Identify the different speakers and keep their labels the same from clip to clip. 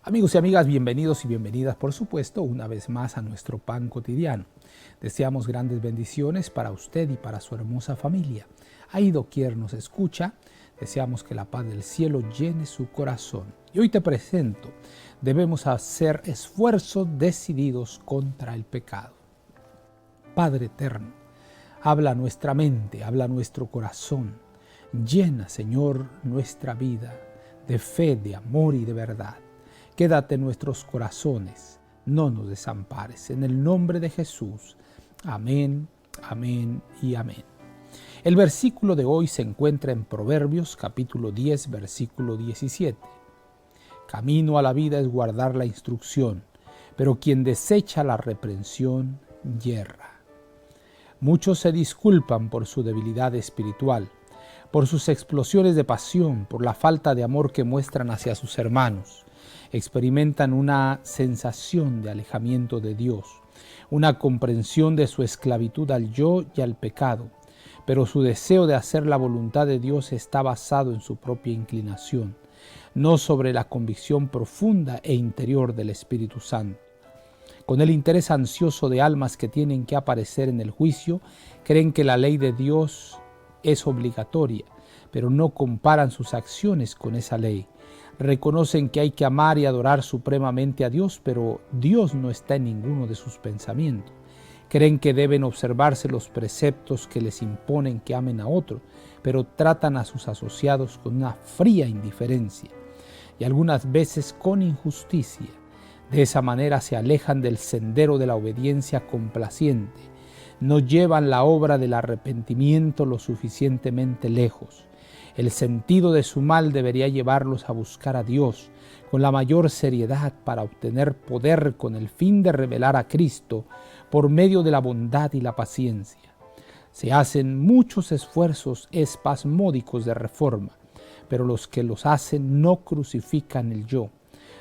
Speaker 1: Amigos y amigas, bienvenidos y bienvenidas, por supuesto, una vez más a nuestro pan cotidiano. Deseamos grandes bendiciones para usted y para su hermosa familia. Ahí doquier nos escucha, deseamos que la paz del cielo llene su corazón. Y hoy te presento, debemos hacer esfuerzos decididos contra el pecado. Padre eterno, habla nuestra mente, habla nuestro corazón. Llena, Señor, nuestra vida de fe, de amor y de verdad. Quédate en nuestros corazones, no nos desampares. En el nombre de Jesús. Amén, amén y amén. El versículo de hoy se encuentra en Proverbios capítulo 10, versículo 17. Camino a la vida es guardar la instrucción, pero quien desecha la reprensión yerra. Muchos se disculpan por su debilidad espiritual, por sus explosiones de pasión, por la falta de amor que muestran hacia sus hermanos. Experimentan una sensación de alejamiento de Dios, una comprensión de su esclavitud al yo y al pecado, pero su deseo de hacer la voluntad de Dios está basado en su propia inclinación, no sobre la convicción profunda e interior del Espíritu Santo. Con el interés ansioso de almas que tienen que aparecer en el juicio, creen que la ley de Dios es obligatoria, pero no comparan sus acciones con esa ley. Reconocen que hay que amar y adorar supremamente a Dios, pero Dios no está en ninguno de sus pensamientos. Creen que deben observarse los preceptos que les imponen que amen a otro, pero tratan a sus asociados con una fría indiferencia y algunas veces con injusticia. De esa manera se alejan del sendero de la obediencia complaciente. No llevan la obra del arrepentimiento lo suficientemente lejos. El sentido de su mal debería llevarlos a buscar a Dios con la mayor seriedad para obtener poder con el fin de revelar a Cristo por medio de la bondad y la paciencia. Se hacen muchos esfuerzos espasmódicos de reforma, pero los que los hacen no crucifican el yo.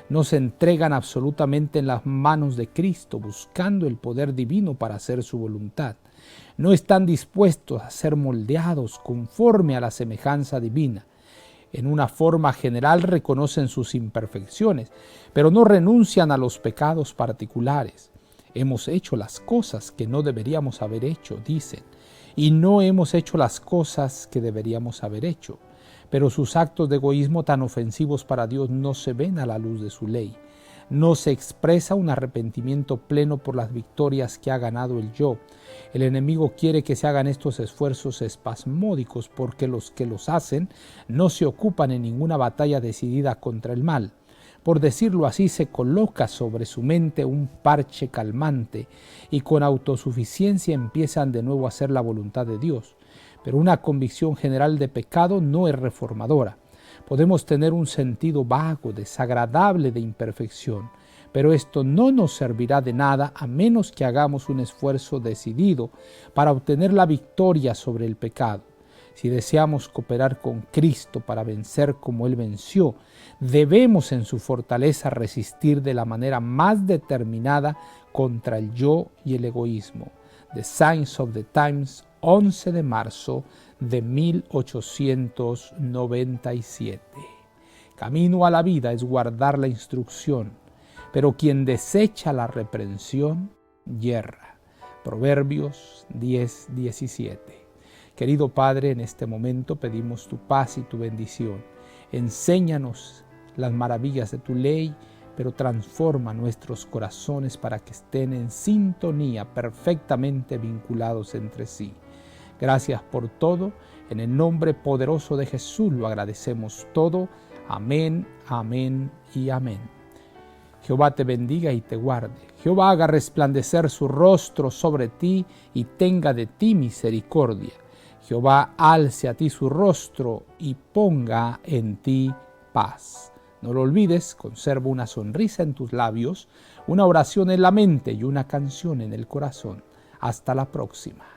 Speaker 1: No se entregan absolutamente en las manos de Cristo buscando el poder divino para hacer su voluntad. No están dispuestos a ser moldeados conforme a la semejanza divina. En una forma general reconocen sus imperfecciones, pero no renuncian a los pecados particulares. Hemos hecho las cosas que no deberíamos haber hecho, dicen, y no hemos hecho las cosas que deberíamos haber hecho. Pero sus actos de egoísmo tan ofensivos para Dios no se ven a la luz de su ley. No se expresa un arrepentimiento pleno por las victorias que ha ganado el yo. El enemigo quiere que se hagan estos esfuerzos espasmódicos porque los que los hacen no se ocupan en ninguna batalla decidida contra el mal. Por decirlo así, se coloca sobre su mente un parche calmante y con autosuficiencia empiezan de nuevo a hacer la voluntad de Dios. Pero una convicción general de pecado no es reformadora. Podemos tener un sentido vago, desagradable de imperfección, pero esto no nos servirá de nada a menos que hagamos un esfuerzo decidido para obtener la victoria sobre el pecado. Si deseamos cooperar con Cristo para vencer como Él venció, debemos en su fortaleza resistir de la manera más determinada contra el yo y el egoísmo. The Signs of the Times, 11 de marzo de 1897. Camino a la vida es guardar la instrucción, pero quien desecha la reprensión, yerra. Proverbios 10, 17. Querido Padre, en este momento pedimos tu paz y tu bendición. Enséñanos las maravillas de tu ley, pero transforma nuestros corazones para que estén en sintonía, perfectamente vinculados entre sí. Gracias por todo. En el nombre poderoso de Jesús lo agradecemos todo. Amén, amén y amén. Jehová te bendiga y te guarde. Jehová haga resplandecer su rostro sobre ti y tenga de ti misericordia. Jehová alce a ti su rostro y ponga en ti paz. No lo olvides, conserva una sonrisa en tus labios, una oración en la mente y una canción en el corazón. Hasta la próxima.